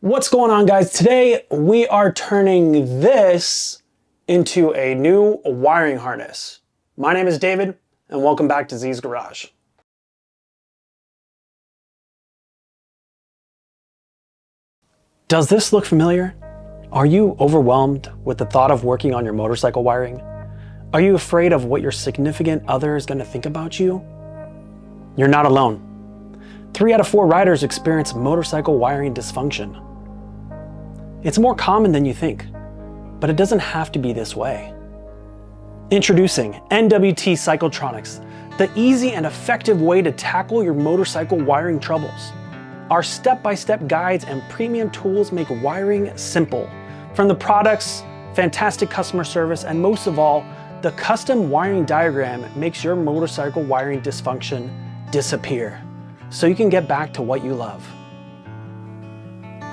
What's going on, guys? Today we are turning this into a new wiring harness. My name is David and welcome back to Z's Garage. Does this look familiar? Are you overwhelmed with the thought of working on your motorcycle wiring? Are you afraid of what your significant other is going to think about you? You're not alone. 3 out of 4 riders experience motorcycle wiring dysfunction. It's more common than you think, but it doesn't have to be this way. Introducing NWT Cycletronics, the easy and effective way to tackle your motorcycle wiring troubles. Our step-by-step guides and premium tools make wiring simple. From the products, fantastic customer service, and most of all, the custom wiring diagram makes your motorcycle wiring dysfunction disappear, so you can get back to what you love.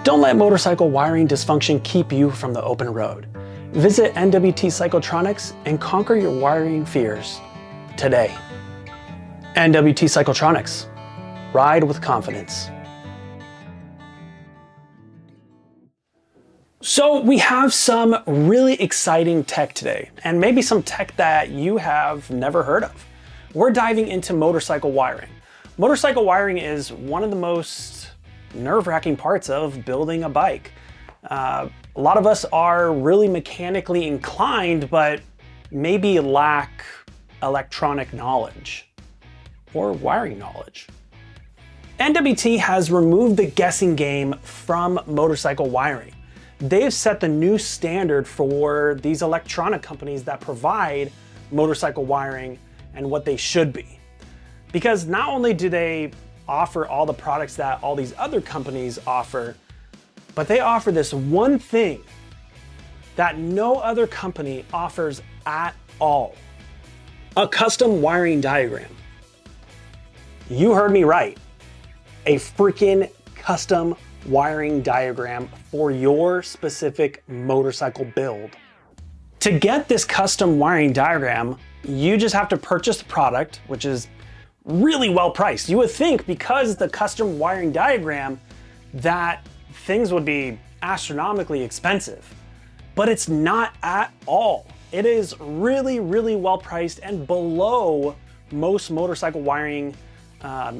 Don't let motorcycle wiring dysfunction keep you from the open road. Visit NWT Cycletronics and conquer your wiring fears today. NWT Cycletronics. Ride with confidence. So we have some really exciting tech today, and maybe some tech that you have never heard of. We're diving into motorcycle wiring. Motorcycle wiring is one of the most nerve-wracking parts of building a bike. A lot of us are really mechanically inclined, but maybe lack electronic knowledge or wiring knowledge. NWT has removed the guessing game from motorcycle wiring. They've set the new standard for these electronic companies that provide motorcycle wiring and what they should be. Because not only do they offer all the products that all these other companies offer, but they offer this one thing that no other company offers at all: a custom wiring diagram. You heard me right. A freaking custom wiring diagram for your specific motorcycle build. To get this custom wiring diagram, you just have to purchase the product, which is really well priced. You would think, because the custom wiring diagram, that things would be astronomically expensive, but it's not at all. It is really well priced and below most motorcycle wiring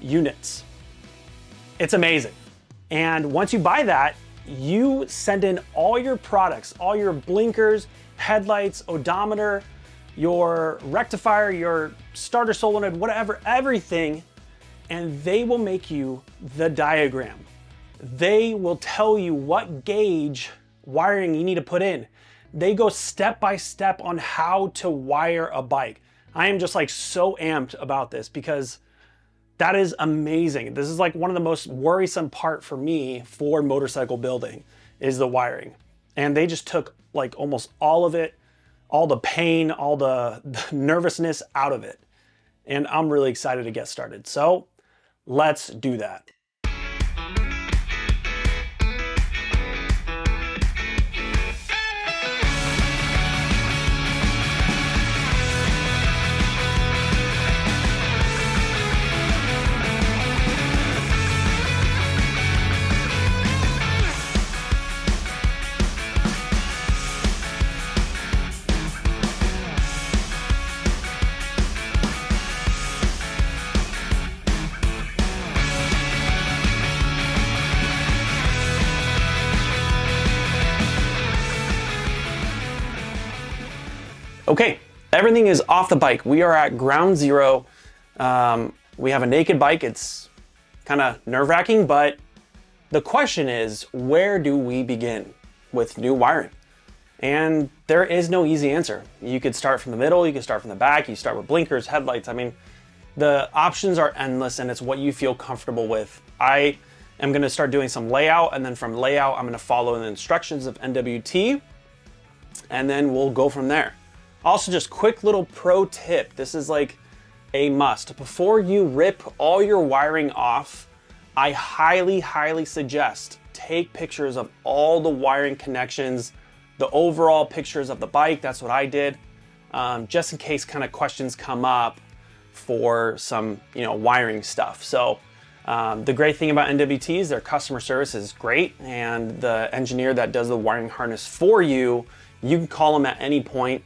units. It's amazing. And once you buy that, you send in all your products, all your blinkers, headlights, odometer, your rectifier, your starter solenoid, whatever, everything, and they will make you the diagram. They will tell you what gauge wiring you need to put in. They go step by step on how to wire a bike. I am just like so amped about this because that is amazing. This is like one of the most worrisome part for me for motorcycle building is the wiring. And they just took like almost all of it, all the pain, all the nervousness out of it. And I'm really excited to get started. So let's do that. Okay, everything is off the bike. We are at ground zero. We have a naked bike. It's kind of nerve-wracking, but the question is, where do we begin with new wiring? And there is no easy answer. You could start from the middle, you could start from the back, you start with blinkers, headlights. I mean, the options are endless and it's what you feel comfortable with. I am gonna start doing some layout, and then from layout, I'm gonna follow the instructions of NWT, and then we'll go from there. Also, just quick little pro tip. This is like a must. Before you rip all your wiring off, I highly suggest take pictures of all the wiring connections, the overall pictures of the bike. That's what I did, just in case kind of questions come up for some, wiring stuff. So The great thing about NWT is their customer service is great, and the engineer that does the wiring harness for you, you can call them at any point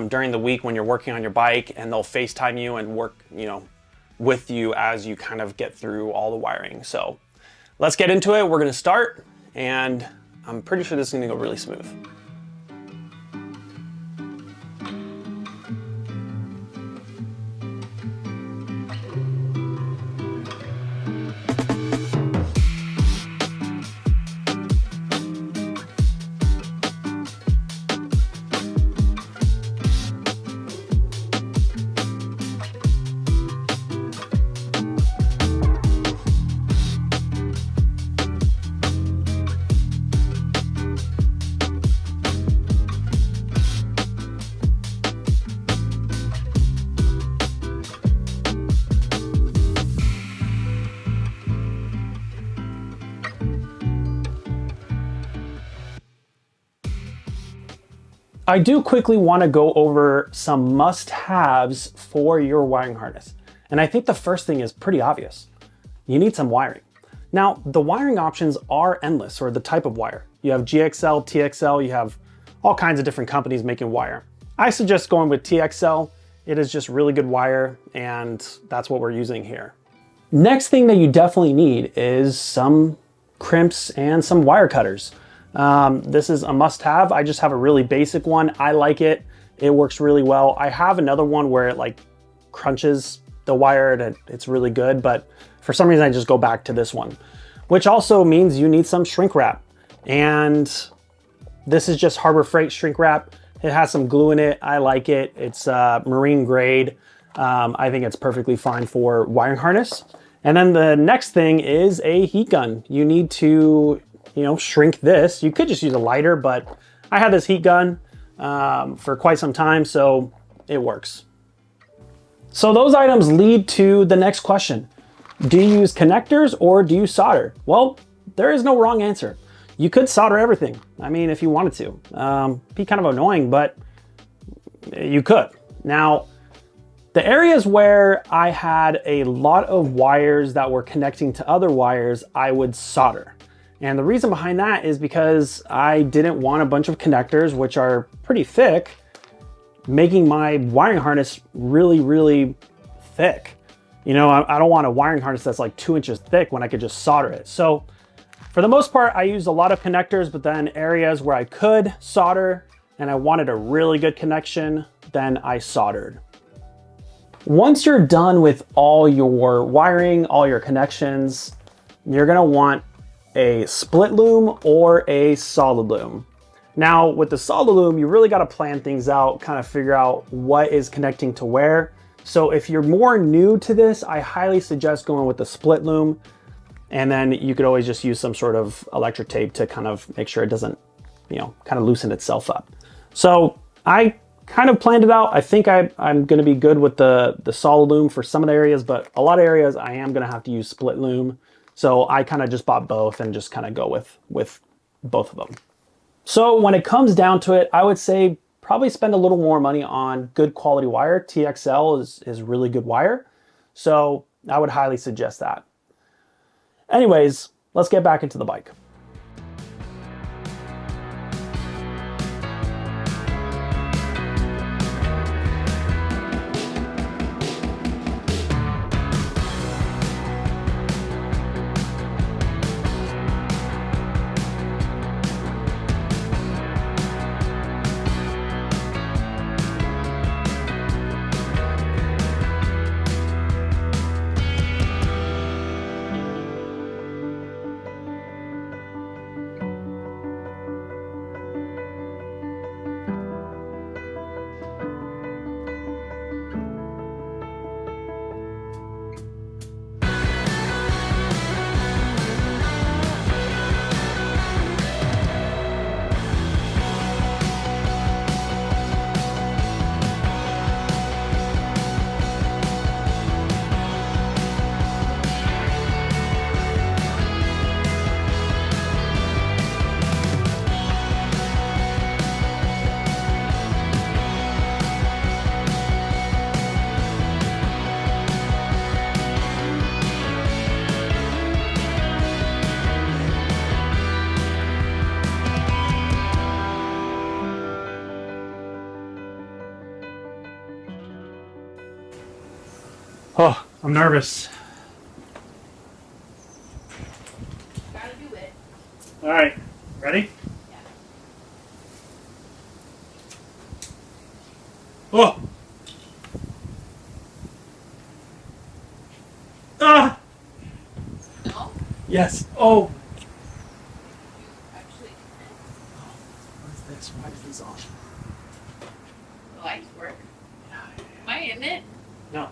during the week when you're working on your bike, and they'll FaceTime you and work, with you as you kind of get through all the wiring. So let's get into it. We're gonna start, and I'm pretty sure this is gonna go really smooth. I do quickly want to go over some must-haves for your wiring harness. And I think the first thing is pretty obvious. You need some wiring. Now, the wiring options are endless, or the type of wire. You have GXL, TXL, you have all kinds of different companies making wire. I suggest going with TXL. It is just really good wire, and that's what we're using here. Next thing that you definitely need is some crimps and some wire cutters. This is a must-have. I just have a really basic one. I like it. It works really well. I have another one where it like crunches the wire and it's really good, but for some reason I just go back to this one, which also means you need some shrink wrap. And this is just Harbor Freight shrink wrap. It has some glue in it. I like it. It's marine grade. I think it's perfectly fine for wiring harness. And then the next thing is a heat gun. You need to shrink this. You could just use a lighter, but I had this heat gun for quite some time, so it works. So those items lead to the next question. Do you use connectors or do you solder? Well, there is no wrong answer. You could solder everything. I mean, if you wanted to. Be kind of annoying, but you could. Now, the areas where I had a lot of wires that were connecting to other wires, I would solder. And the reason behind that is because I didn't want a bunch of connectors, which are pretty thick, making my wiring harness really, really thick. I don't want a wiring harness that's like 2 inches thick when I could just solder it. So for the most part, I used a lot of connectors, but then areas where I could solder and I wanted a really good connection, then I soldered. Once you're done with all your wiring, all your connections, you're gonna want a split loom or a solid loom. Now with the solid loom, you really got to plan things out, kind of figure out what is connecting to where. So if you're more new to this, I highly suggest going with the split loom. And then you could always just use some sort of electric tape to kind of make sure it doesn't, kind of loosen itself up. So I kind of planned it out. I think I'm going to be good with the solid loom for some of the areas, but a lot of areas I am going to have to use split loom. So I kind of just bought both and just kind of go with both of them. So when it comes down to it, I would say probably spend a little more money on good quality wire. TXL is really good wire. So I would highly suggest that. Anyways, let's get back into the bike. Oh, I'm nervous. Gotta do it. All right, ready? Yeah. Oh! Ah! No? Yes. Oh! You actually can. What is this? Why is this on? The lights work. Yeah. Am I in it? No.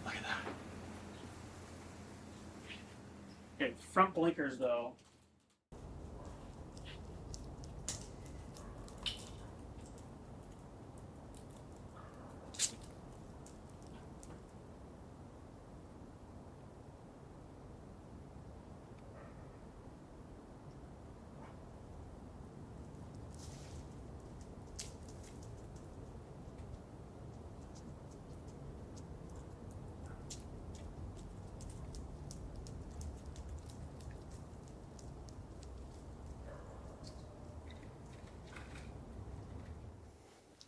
Look at that. Okay, front blinkers though.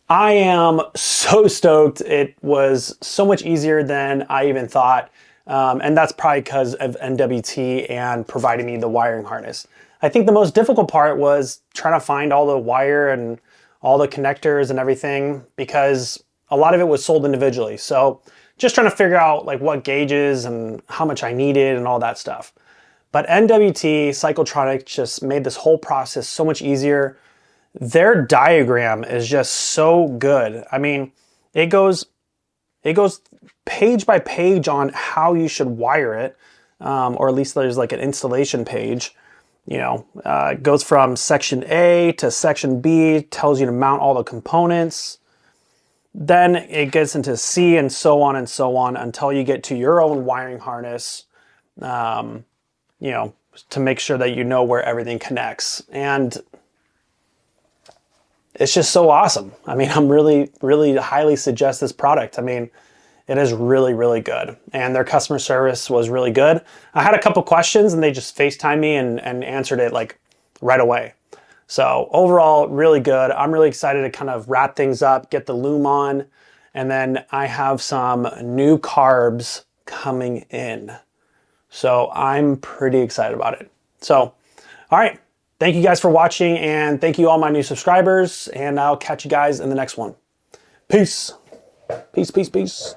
I am so stoked. It was so much easier than I even thought. And that's probably because of NWT and providing me the wiring harness. I think the most difficult part was trying to find all the wire and all the connectors and everything because a lot of it was sold individually. So just trying to figure out like what gauges and how much I needed and all that stuff. But NWT Cycletronic just made this whole process so much easier. Their diagram is just so good. I mean, it goes page by page on how you should wire it, or at least there's like an installation page. You know, it goes from section A to section B, tells you to mount all the components. Then it gets into C and so on until you get to your own wiring harness, you know, to make sure that you know where everything connects. And it's just so awesome. I mean, I'm really highly suggest this product. I mean, it is really good. And their customer service was really good. I had a couple questions and they just FaceTimed me and answered it like right away. So overall, really good. I'm really excited to kind of wrap things up, get the loom on, and then I have some new carbs coming in. So I'm pretty excited about it. So, all right. Thank you guys for watching, and thank you all my new subscribers, and I'll catch you guys in the next one. Peace. Peace.